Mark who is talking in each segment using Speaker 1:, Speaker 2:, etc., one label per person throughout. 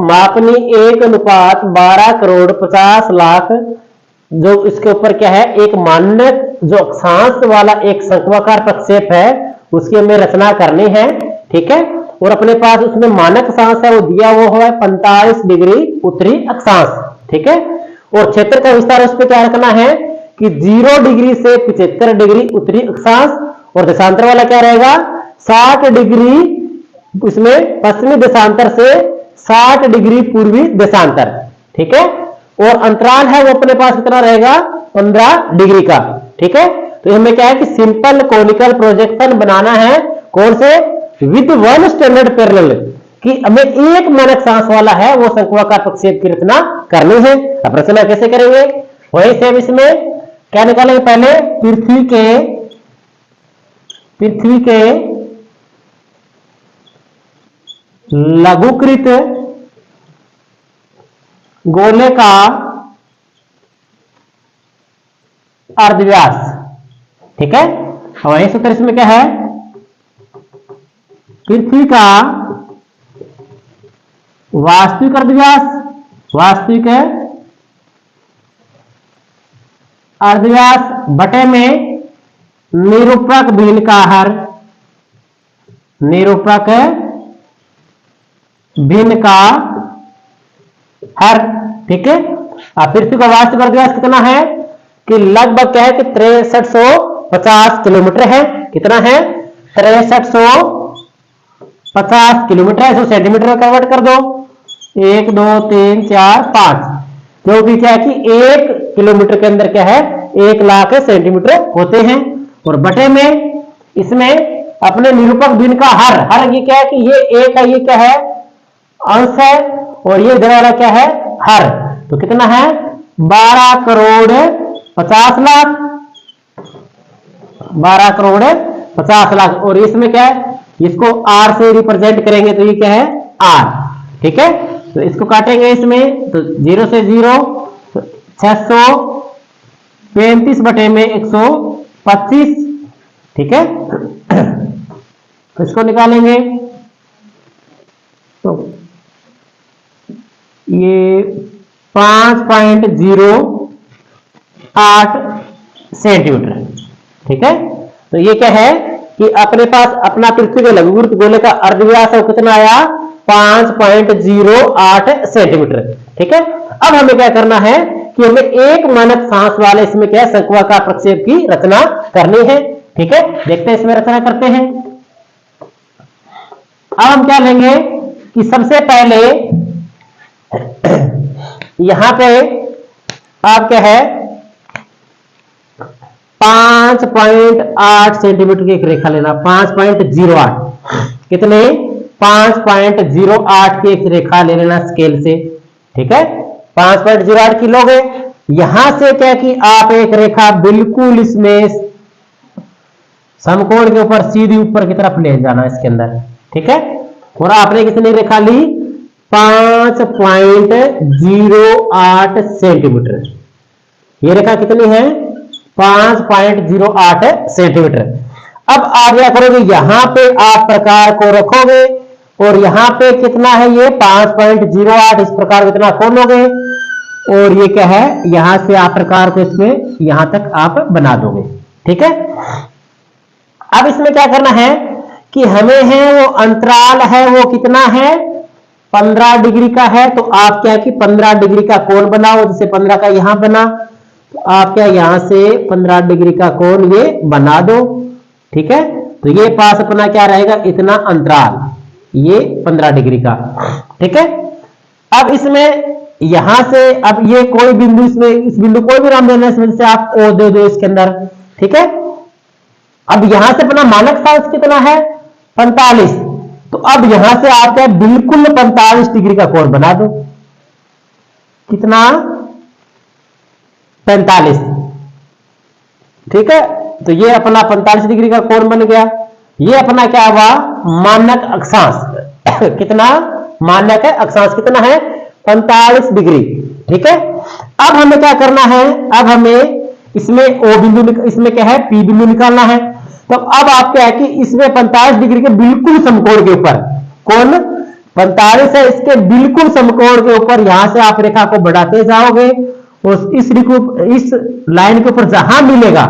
Speaker 1: मापनी 1:12,50,00,000 जो इसके ऊपर क्या है, एक मानक जो अक्षांश वाला एक शंक्वाकार प्रक्षेप है उसकी हमें रचना करनी है। ठीक है, और अपने पास उसमें मानक अक्षांश है वो दिया हुआ है 45 डिग्री उत्तरी अक्षांश। ठीक है, और क्षेत्र का विस्तार उस पर क्या रखना है कि 0 डिग्री से 75 डिग्री उत्तरी अक्षांश, और देशांतर वाला क्या रहेगा 60 डिग्री इसमें पश्चिमी देशांतर से 60 डिग्री पूर्वी देशांतर। ठीक है, और अंतराल है वो अपने पास कितना रहेगा 15 डिग्री का। ठीक है, तो हमें क्या है कि सिंपल कोनिकल प्रोजेक्शन बनाना है, कौन से, विद वन स्टैंडर्ड पैरेलल, कि हमें एक मानक अक्षांश वाला है वो शंक्वाकार प्रक्षेप की रचना करनी है। अब रचना कैसे करेंगे, वही सेम इसमें क्या निकालेंगे, पहले पृथ्वी के लघुकृत गोले का अर्धव्यास। ठीक है, वही सूत्र इसमें क्या है, पृथ्वी का वास्तविक अर्धव्यास, वास्तविक अर्धव्यास बटे में निरूपक भिन्न का हर, निरूपक भिन्न का हर। ठीक है, अब पृथ्वी का वास्तविक अर्धव्यास कितना है कि लगभग क्या है कि 6350 किलोमीटर है। कितना है 6350 किलोमीटर है। इसको सेंटीमीटर में कन्वर्ट कर दो, 1 2 3 4 5, क्योंकि क्या है कि 1 किलोमीटर के अंदर क्या है 1,00,000 सेंटीमीटर होते हैं। और बटे में इसमें अपने निरूपक भिन्न का हर, हर ये क्या है कि ये एक है, ये क्या है अंश है, और ये इधर वाला क्या है हर। तो कितना है 12,50,00,000, 12,50,00,000। और इसमें क्या है, इसको R से रिप्रेजेंट करेंगे तो ये क्या है R। ठीक है, तो इसको काटेंगे इसमें, तो 0 से 0 635 बटे में 125। ठीक है, तो इसको निकालेंगे तो ये 5.08 सेंटीमीटर। ठीक है, तो ये क्या है कि अपने पास अपना पृथ्वी के लघुकृत गोले का अर्धव्यास है कितना आया 5.08 सेंटीमीटर। ठीक है, अब हमें क्या करना है कि हमें एक मानक सांस वाले इसमें क्या है शंक्वाकार प्रक्षेप की रचना करनी है। ठीक है, देखते हैं इसमें रचना करते हैं। अब हम क्या लेंगे कि सबसे पहले यहां पे आप क्या है 5.8 सेंटीमीटर की एक रेखा लेना, 5.08 कितने 5.08 की एक रेखा ले लेना स्केल से। ठीक है, 5.08 की लोगे, यहां से क्या कि आप एक रेखा बिल्कुल इसमें समकोण के ऊपर सीधी ऊपर की तरफ ले जाना इसके अंदर। ठीक है, और आपने कितनी रेखा ली 5.08 सेंटीमीटर। ये रेखा कितनी है 5.08 सेंटीमीटर। अब आप क्या करोगे, यहां पे आप प्रकार को रखोगे और यहां पे कितना है ये 5.08, इस प्रकार को इतना खोलोगे और ये क्या है यहां से आप प्रकार को इसमें यहां तक आप बना दोगे। ठीक है, अब इसमें क्या करना है कि हमें है वो अंतराल है वो कितना है 15 डिग्री का है। तो आप क्या कि 15 डिग्री का कोण बनाओ, जैसे 15 का यहां बना तो आप क्या यहां से 15 डिग्री का कोण ये बना दो। ठीक है, तो ये पास अपना क्या रहेगा इतना अंतराल, ये 15 डिग्री का। ठीक है, अब इसमें यहां से अब ये कोई बिंदु इसमें इस बिंदु कोई भी नाम देना है इसमें से आप ओ दे दो इसके अंदर। ठीक है, अब यहां से अपना मानक सांस कितना है 45, तो अब यहां से आप क्या बिल्कुल 45 डिग्री का कोण बना दो। कितना 45। ठीक है, तो ये अपना 45 डिग्री का कोण बन गया। ये अपना क्या हुआ मानक अक्षांश कितना मानक है अक्षांश कितना है 45 डिग्री। ठीक है, अब हमें क्या करना है, अब हमें इसमें ओ बिंदु इसमें क्या है पी बिंदु निकालना है। तो अब आप क्या है कि इसमें 45 डिग्री के बिल्कुल समकोण के ऊपर कौन 45 है, इसके बिल्कुल समकोण के ऊपर यहां से आप रेखा को बढ़ाते जाओगे और इस लाइन के ऊपर जहां मिलेगा,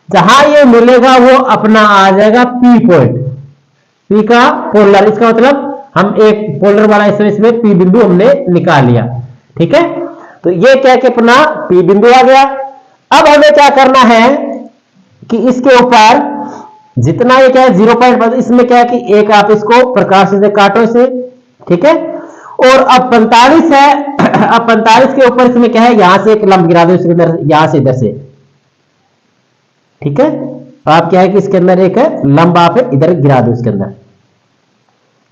Speaker 1: जहां ये मिलेगा वो अपना आ जाएगा पी पॉइंट, पी का पोलर। इसका मतलब हम एक पोलर वाला इसमें पी बिंदु हमने निकाल लिया। ठीक है, तो ये क्या कि अपना पी बिंदु आ गया। अब हमें क्या करना है कि इसके ऊपर जितना ये क्या है 0.5, इसमें क्या है कि एक आप इसको प्रकाश से काटो इसे। ठीक है, और अब 45 है, अब 45 के ऊपर इसमें क्या है, यहां से एक लंब गिरा दो इसके अंदर, यहां से इधर से। ठीक है, तो आप क्या है कि इसके अंदर एक लंब आप इधर गिरा दो इसके अंदर,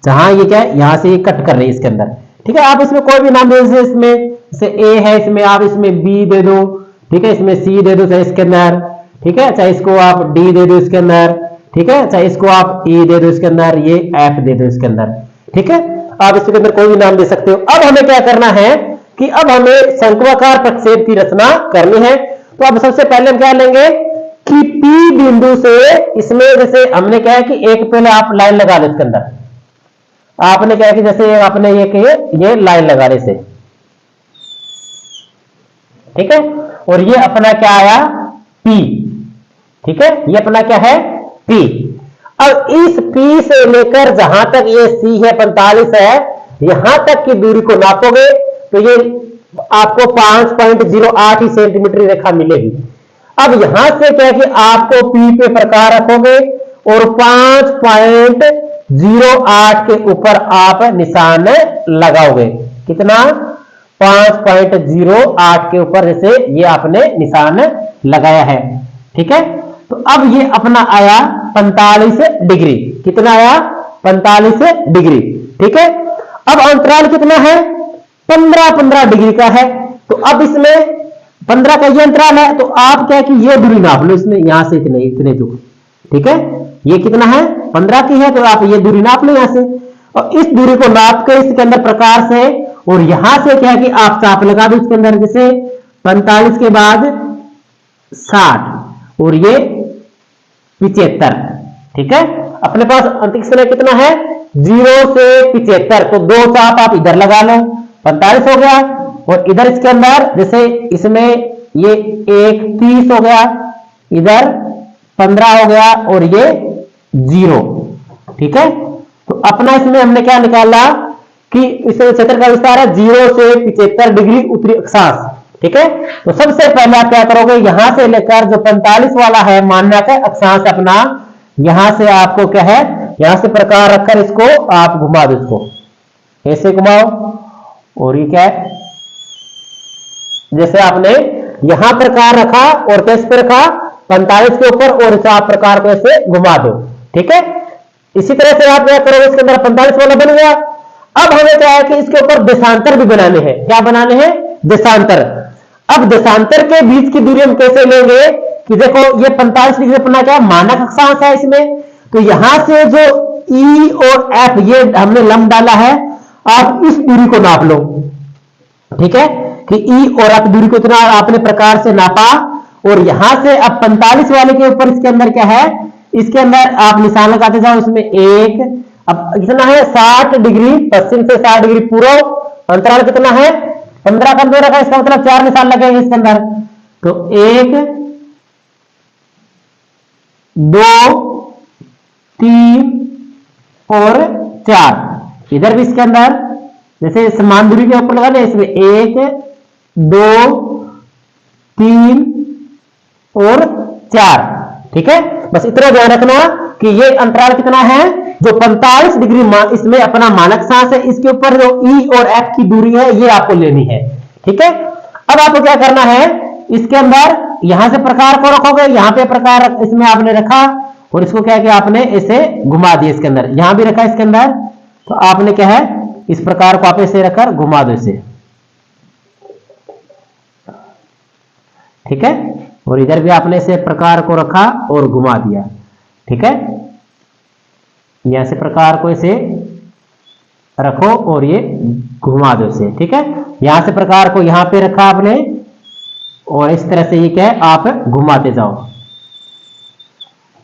Speaker 1: जहां ये क्या है यहां से ये कट कर रही है इसके अंदर। ठीक है, आप इसमें कोई भी नाम दे दीजिए, इसमें से ए है, इसमें आप इसमें बी दे दो। ठीक है, इसमें सी दे दो चाहे इसके अंदर। ठीक है, चाहे इसको आप डी दे दो इसके अंदर। ठीक है, चाहे इसको आप ई दे दो इसके अंदर, ये एफ दे दो इसके अंदर। ठीक है, आप इसके अंदर कोई भी नाम दे सकते हो। अब हमें क्या करना है कि अब हमें शंक्वाकार प्रक्षेप की रचना करनी है। तो अब सबसे पहले हम क्या लेंगे कि पी बिंदु से इसमें जैसे हमने क्या है कि एक पहले आप लाइन लगा लो इसके अंदर। आपने क्या है कि जैसे आपने ये लाइन लगा रहे से। ठीक है, और ये अपना क्या आया P। ठीक है, ये अपना क्या है P। अब इस P से लेकर जहां तक ये C है 45 है, यहां तक की दूरी को नापोगे तो ये आपको 5.08 ही सेंटीमीटर रेखा मिलेगी। अब यहां से क्या है कि आपको P पे प्रकार रखोगे और 5.08 के ऊपर आप निशान लगाओगे। कितना? 5.08 के ऊपर जैसे ये आपने निशान लगाया है। ठीक है, तो अब ये अपना आया 45 डिग्री। कितना आया? 45 डिग्री। ठीक है, अब अंतराल कितना है? 15 डिग्री का है। तो अब इसमें 15 का ये अंतराल है, तो आप क्या कि ये दूरी नाप लो इसमें, यहां से इतने दूर। ठीक है, ये कितना है? 15 की है, तो आप ये दूरी नाप लो यहां से, और इस दूरी को नाप के इसके अंदर प्रकार से, और यहां से क्या कि आप चाप लगा दो इसके अंदर, जैसे 45 के बाद 60 और ये 75। ठीक है, अपने पास अंतिम समय कितना है? 0 से 75, तो 2 चाप आप इधर लगा लो, 45 हो गया। और इधर इसके अंदर जैसे इसमें ये 30 हो गया, इधर 15 हो गया, और ये 0। ठीक है, तो अपना इसमें हमने क्या निकाला कि इस क्षेत्र का विस्तार है 0 से 75 डिग्री उत्तरी अक्षांश। ठीक है, तो सबसे पहले आप क्या करोगे, यहां से लेकर जो 45 वाला है मानना का अक्षांश अपना, यहां से आपको क्या है, यहां से प्रकार रखकर इसको आप घुमा दो, इसको ऐसे घुमाओ। और ये क्या है, जैसे आपने यहां प्रकार रखा और कैसे पे रखा? 45 के ऊपर, और इस आप प्रकार को ऐसे घुमा दो। ठीक है, इसी तरह से आप क्या करोगे, इसके अंदर 45 वाला बन गया। अब हमें क्या है कि इसके ऊपर देशांतर भी बनाने हैं। क्या बनाने हैं? देशांतर। अब देशांतर के बीच की दूरी हम कैसे लेंगे कि देखो ये 45 डिग्री अपना क्या मानक अक्षांश है इसमें, तो यहां से जो E और F ये हमने लंब डाला है, आप इस दूरी को नाप लो। ठीक है, कि E और F दूरी को इतना आपने प्रकार से नापा, और यहां से अब 45 वाले के ऊपर इसके अंदर क्या है, इसके अंदर आप निशान लगाते जाओ। इसमें एक, अब कितना है? 60 डिग्री पश्चिम से 60 डिग्री पूर्व। अंतराल कितना है? 15 का अंतर रखा, इसका मतलब 4 निशान लगेंगे इसके अंदर। तो 1 2 3 और 4। इधर भी इसके अंदर जैसे समान दूरी के ऊपर लगाने, इसमें 1 2 3 और 4। ठीक है, बस इतना ध्यान रखना कि ये अंतराल कितना है, जो 45 डिग्री इसमें अपना मानक सांस है, इसके ऊपर जो E और F की दूरी है ये आपको लेनी है। ठीक है, अब आपको क्या करना है, इसके अंदर यहां से प्रकार को रखोगे, यहां पे प्रकार इसमें आपने रखा, और इसको क्या किया आपने ऐसे घुमा दिया इसके अंदर, यहां भी रखा इसके अंदर, तो आपने क्या है इस प्रकार को आप ऐसे रखकर घुमा दो इसे। ठीक है, और इधर भी आपने इसे प्रकार को रखा और घुमा दिया। ठीक है, यहां से प्रकार को इसे रखो और ये घुमा दो इसे। ठीक है, यहां से प्रकार को यहां पे रखा आपने, और इस तरह से ये क्या है आप घुमाते जाओ।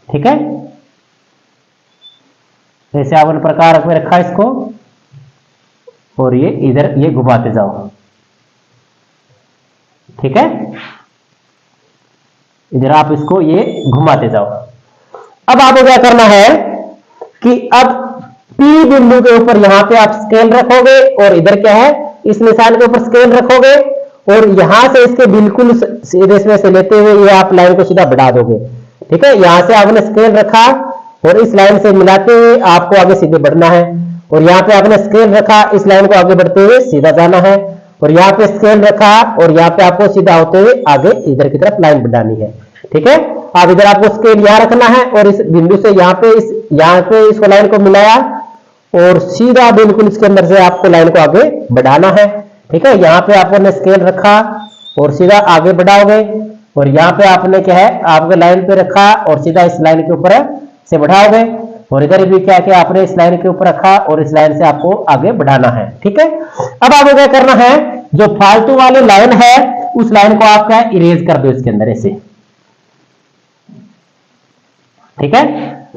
Speaker 1: ठीक है, जैसे आपने प्रकार में रखा इसको, और ये इधर ये घुमाते जाओ, ठीक है। इधर आप इसको ये घुमाते जाओ। अब आपको क्या करना है कि अब P बिंदु के ऊपर यहां पे आप स्केल रखोगे और इधर क्या है, इस निशान के ऊपर स्केल रखोगे और यहां से इसके बिल्कुल सीधे से लेते हुए ये आप लाइन को सीधा बढ़ा दोगे, ठीक है। यहां से आपने स्केल रखा और इस लाइन से मिलाते हुए आपको आगे सीधे बढ़ना है, और यहाँ पे आपने स्केल रखा, इस लाइन को आगे बढ़ते हुए सीधा जाना है, और यहाँ पे स्केल रखा और यहाँ पे आपको सीधा होते हुए आगे इधर की तरफ लाइन बढ़ानी है, ठीक है। अब इधर आपको स्केल यहाँ रखना है और इस बिंदु से यहाँ पे इसको लाइन को मिलाया और सीधा बिल्कुल इसके अंदर से आपको लाइन को आगे बढ़ाना है, ठीक है। यहाँ पे आपने स्केल रखा और सीधा आगे बढ़ाओगे, और यहाँ पे आपने क्या है, आपने लाइन पे रखा और सीधा इस लाइन के ऊपर से बढ़ाओगे, और इधर भी क्या किया आपने, इस लाइन के ऊपर रखा और इस लाइन से आपको आगे बढ़ाना है, ठीक है। अब आपको क्या करना है, जो फालतू वाली लाइन है उस लाइन को आप क्या इरेज कर दो इसके अंदर ऐसे, ठीक है।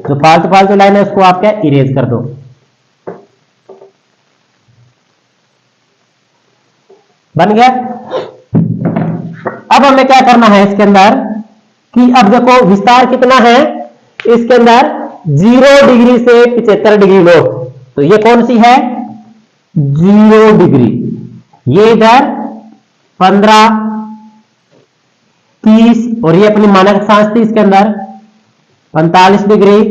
Speaker 1: जो फालतू लाइन है उसको आप क्या इरेज कर दो। बन गया। अब हमें क्या करना है इसके अंदर कि अब देखो विस्तार कितना है इसके अंदर, 0 डिग्री से 75 डिग्री लो, तो ये कौन सी है, 0 डिग्री। ये इधर 15, 30 और ये अपनी मानक अक्षांश थी इसके अंदर 45 डिग्री,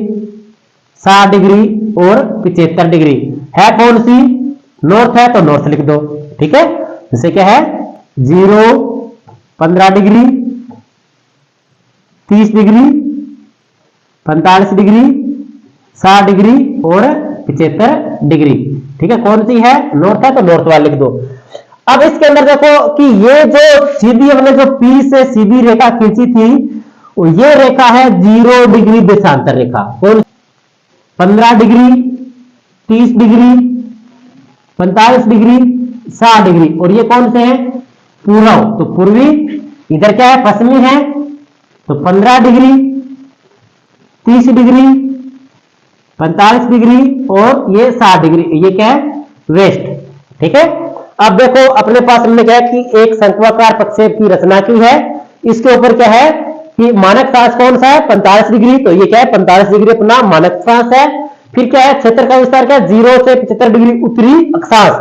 Speaker 1: 60 डिग्री और 75 डिग्री है। कौन सी, नॉर्थ है तो नॉर्थ लिख दो, ठीक है। जैसे क्या है, 0, 15 डिग्री, 30 डिग्री, 45 डिग्री, 60 डिग्री और 75 डिग्री, ठीक है। कौन सी है, नॉर्थ है तो नॉर्थ वाला लिख दो। अब इसके अंदर देखो कि ये जो सीधी हमने जो P से सीधी रेखा खींची थी, ये रेखा है 0 डिग्री देशांतर रेखा। कौन, 15 डिग्री, 30 डिग्री, 45 डिग्री, 60 डिग्री, और ये कौन से हैं, पूर्व, तो पूर्वी। इधर क्या है, पश्चिमी है, तो 15 डिग्री, 30 डिग्री, 45 डिग्री और ये 60 डिग्री, ये क्या है, वेस्ट, ठीक है। अब देखो अपने पास हमने क्या है कि एक शंक्वाकार प्रक्षेप की रचना की है, इसके ऊपर क्या है कि मानक अक्षांश कौन सा है, 45 डिग्री, तो ये क्या है 45 डिग्री अपना मानक अक्षांश है। फिर क्या है, क्षेत्र का विस्तार क्या है, 0 से 75 डिग्री उत्तरी अक्षांश,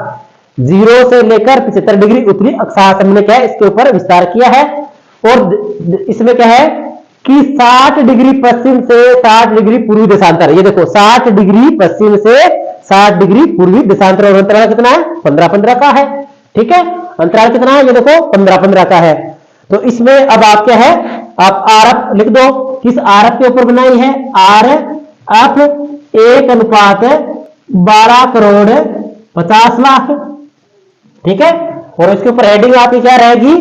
Speaker 1: 0 से लेकर 75 डिग्री उत्तरी अक्षांश हमने क्या है इसके ऊपर विस्तार किया है। और इसमें क्या है कि 60 डिग्री पश्चिम से 60 डिग्री पूर्वी देशांतर, ये देखो 60 डिग्री पश्चिम से 60 डिग्री पूर्वी देशांतर, और अंतराल कितना है, 15-15 का है, ठीक है। अंतराल कितना है, ये देखो 15-15 का है। तो इसमें अब आप क्या है, आप आरएफ लिख दो, किस आरएफ के ऊपर बनाई है, आरएफ 1:12 करोड़ 50 लाख, ठीक है। और इसके ऊपर हेडिंग आपकी क्या रहेगी,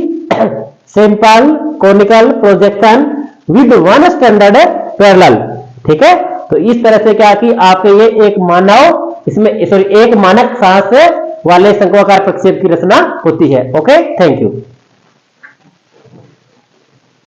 Speaker 1: simple conical projection with 1 standard parallel, ठीक है। तो इस तरह से क्या कि आपके ये एक मानक सांस वाले शंक्वाकार प्रक्षेप की रचना होती है। Okay, thank you.